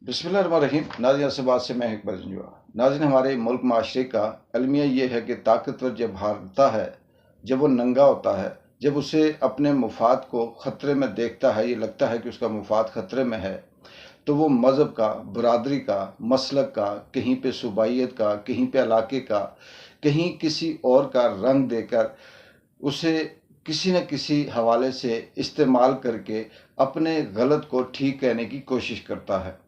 बिस्मिल्लाह रहमान रहीम। नाज़रीन से बात से मैं अकबर जंजुआ। नाज़रीन, हमारे मुल्क माशरे का अलमिया ये है कि ताकतवर जब हारता है, जब वो नंगा होता है, जब उसे अपने मुफाद को ख़तरे में देखता है, ये लगता है कि उसका मुफाद ख़तरे में है, तो वो मज़हब का, बरादरी का, मसलक का, कहीं पे सूबाइयत का, कहीं पे इलाके का, कहीं किसी और का रंग देकर उसे किसी न किसी हवाले से इस्तेमाल करके अपने गलत को ठीक कहने की कोशिश करता है।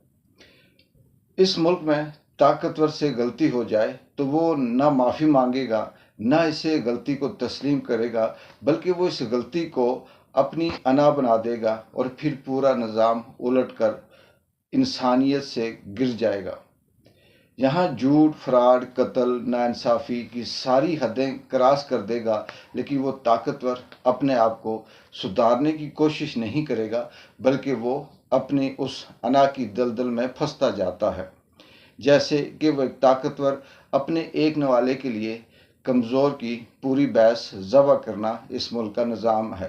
इस मुल्क में ताकतवर से गलती हो जाए तो वो ना माफ़ी मांगेगा, ना इसे गलती को तस्लीम करेगा, बल्कि वो इस गलती को अपनी अना बना देगा और फिर पूरा निज़ाम उलट कर इंसानियत से गिर जाएगा। यहाँ झूठ, फ्रॉड, कत्ल, नाइंसाफ़ी की सारी हदें क्रॉस कर देगा, लेकिन वो ताकतवर अपने आप को सुधारने की कोशिश नहीं करेगा, बल्कि वो अपनी उस अना की दलदल में फंसता जाता है। जैसे कि वो एक ताकतवर अपने एक नवाले के लिए कमज़ोर की पूरी भैंस ज़बह करना इस मुल्क का निज़ाम है।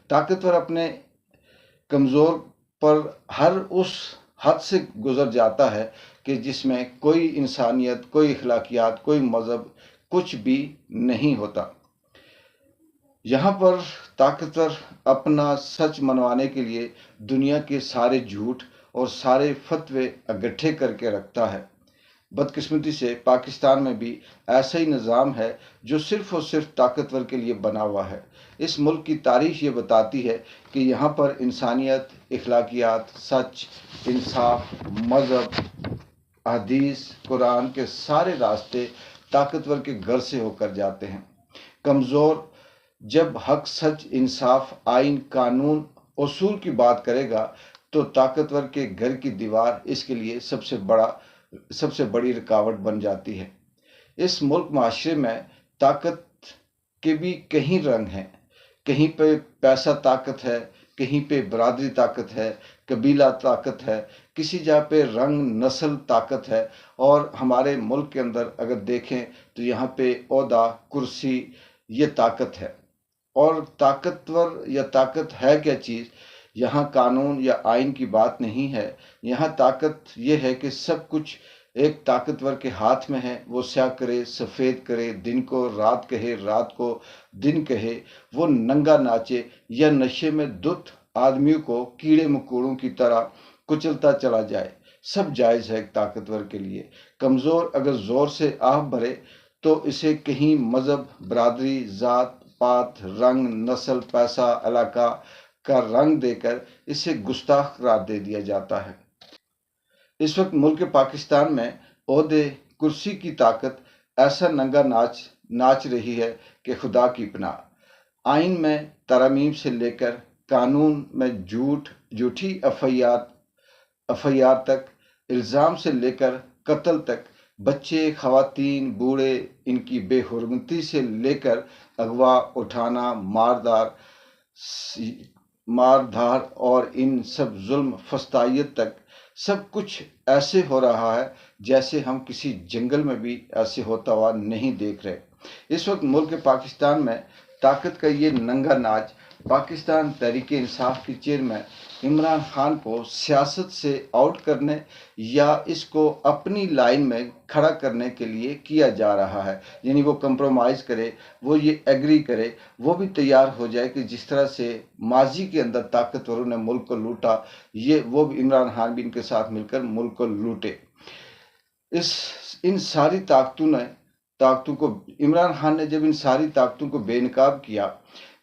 ताकतवर अपने कमज़ोर पर हर उस हद से गुज़र जाता है कि जिसमें कोई इंसानियत, कोई अखलाकियात, कोई मज़हब, कुछ भी नहीं होता। यहाँ पर ताकतवर अपना सच मनवाने के लिए दुनिया के सारे झूठ और सारे फतवे इकट्ठे करके रखता है। बदकिस्मती से पाकिस्तान में भी ऐसा ही निज़ाम है जो सिर्फ़ और सिर्फ ताकतवर के लिए बना हुआ है। इस मुल्क की तारीख़ ये बताती है कि यहाँ पर इंसानियत, अखलाकियात, सच, इंसाफ, मज़हब, हदीस, कुरान के सारे रास्ते ताकतवर के घर से होकर जाते हैं। कमज़ोर जब हक, सच, इंसाफ, आइन, कानून, उसूल की बात करेगा तो ताकतवर के घर की दीवार इसके लिए सबसे बड़ी रुकावट बन जाती है। इस मुल्क माशरे में ताकत के भी कहीं रंग हैं। कहीं पे पैसा ताकत है, कहीं पे बरादरी ताकत है, कबीला ताकत है, किसी जगह पे रंग, नस्ल ताकत है। और हमारे मुल्क के अंदर अगर देखें तो यहाँ पे ओहदा, कुर्सी, ये ताकत है। और ताकतवर या ताकत है क्या चीज़? यहाँ कानून या आइन की बात नहीं है। यहाँ ताकत ये है कि सब कुछ एक ताकतवर के हाथ में है। वो स्याह करे, सफ़ेद करे, दिन को रात कहे, रात को दिन कहे, वो नंगा नाचे या नशे में धुत आदमियों को कीड़े मकोड़ों की तरह कुचलता चला जाए। सब जायज़ है एक ताकतवर के लिए। कमज़ोर अगर ज़ोर से आह भरे तो इसे कहीं मज़हब, बरादरी, ज़ात पात, रंग, नस्ल, पैसा, इलाका का रंग देकर इसे गुस्ताख करार दे दिया जाता है। इस वक्त मुल्क पाकिस्तान में ओहदे, कुर्सी की ताकत ऐसा नंगा नाच रही है कि खुदा की पनाह। आइन में तरमीम से लेकर कानून में झूठी एफआईआर तक, इल्ज़ाम से लेकर कत्ल तक, बच्चे, ख़वातीन, बूढ़े, इनकी बेहुरमती से लेकर अगवा, उठाना, मारधार और इन सब जुल्म फस्तायत तक सब कुछ ऐसे हो रहा है जैसे हम किसी जंगल में भी ऐसे होता हुआ नहीं देख रहे। इस वक्त मुल्क पाकिस्तान में ताकत का ये नंगा नाच पाकिस्तान तहरीक इंसाफ के चेयरमैन इमरान खान को सियासत से आउट करने या इसको अपनी लाइन में खड़ा करने के लिए किया जा रहा है। यानी वो कंप्रोमाइज़ करे, वो ये एग्री करे, वो भी तैयार हो जाए कि जिस तरह से माजी के अंदर ताकतवरों ने मुल्क को लूटा, ये वो भी इमरान खान भी इनके साथ मिलकर मुल्क को लूटे। इन सारी ताकतों को इमरान खान ने जब इन सारी ताकतों को बेनकाब किया,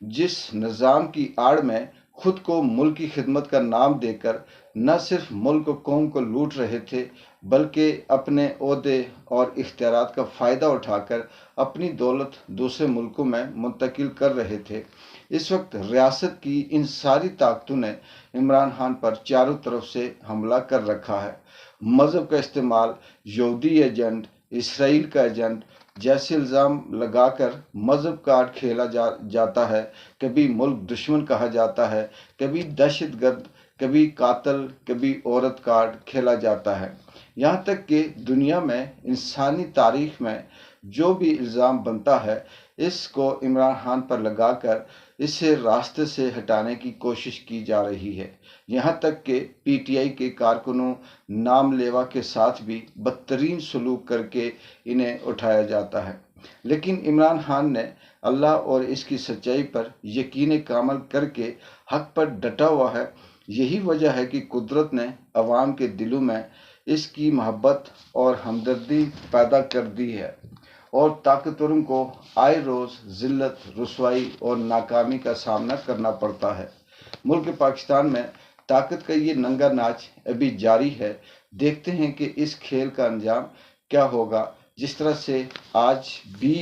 जिस निज़ाम की आड़ में खुद को मुल्क की खिदमत का नाम देकर न सिर्फ मुल्क कौम को लूट रहे थे, बल्कि अपने ओहदे और इख्तियारात का फ़ायदा उठाकर अपनी दौलत दूसरे मुल्कों में मुंतकिल कर रहे थे। इस वक्त रियासत की इन सारी ताकतों ने इमरान खान पर चारों तरफ से हमला कर रखा है। मज़हब का इस्तेमाल, यहूदी एजेंट, इसराइल का एजेंट जैसे इल्ज़ाम लगाकर मज़हब कार्ड खेला जाता है। कभी मुल्क दुश्मन कहा जाता है, कभी दहशतगर्द, कभी कातल, कभी औरत कार्ड खेला जाता है। यहाँ तक कि दुनिया में इंसानी तारीख़ में जो भी इल्ज़ाम बनता है, इसको इमरान खान पर लगाकर اسے راستے سے ہٹانے کی کوشش کی جا رہی ہے، یہاں تک کہ پی ٹی آئی کے کارکنوں نام لیوا کے ساتھ بھی بدترین سلوک کر کے انہیں اٹھایا جاتا ہے۔ لیکن عمران خان نے اللہ اور اس کی سچائی پر یقین کامل کر کے حق پر ڈٹا ہوا ہے۔ یہی وجہ ہے کہ قدرت نے عوام کے دلوں میں اس کی محبت اور ہمدردی پیدا کر دی ہے، اور طاقتوروں کو آئے روز ذلت، رسوائی اور ناکامی کا سامنا کرنا پڑتا ہے۔ ملک پاکستان میں طاقت کا یہ ننگا ناچ ابھی جاری ہے۔ دیکھتے ہیں کہ اس کھیل کا انجام کیا ہوگا۔ جس طرح سے آج بھی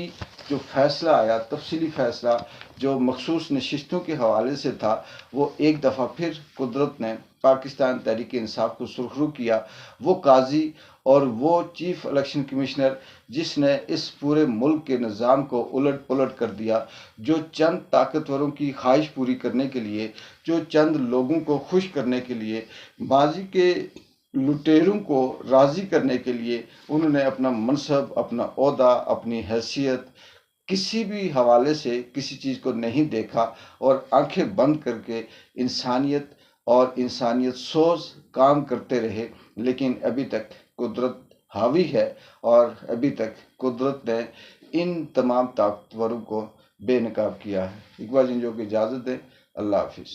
جو فیصلہ آیا، تفصیلی فیصلہ جو مخصوص نشستوں کے حوالے سے تھا، وہ ایک دفعہ پھر قدرت نے پاکستان تحریک انصاف کو سرخرو کیا۔ وہ قاضی اور وہ چیف الیکشن کمشنر جس نے اس پورے ملک کے نظام کو الٹ پلٹ کر دیا، جو چند طاقتوروں کی خواہش پوری کرنے کے لیے، جو چند لوگوں کو خوش کرنے کے لیے، ماضی کے لٹیروں کو راضی کرنے کے لیے انہوں نے اپنا منصب، اپنا عہدہ، اپنی حیثیت کسی بھی حوالے سے کسی چیز کو نہیں دیکھا، اور آنکھیں بند کر کے انسانیت اور انسانیت سوز کام کرتے رہے۔ لیکن ابھی تک قدرت حاوی ہے، اور ابھی تک قدرت نے ان تمام طاقتوروں کو بے نقاب کیا ہے۔ اقبال جنجو کی اجازت دیں۔ اللہ حافظ۔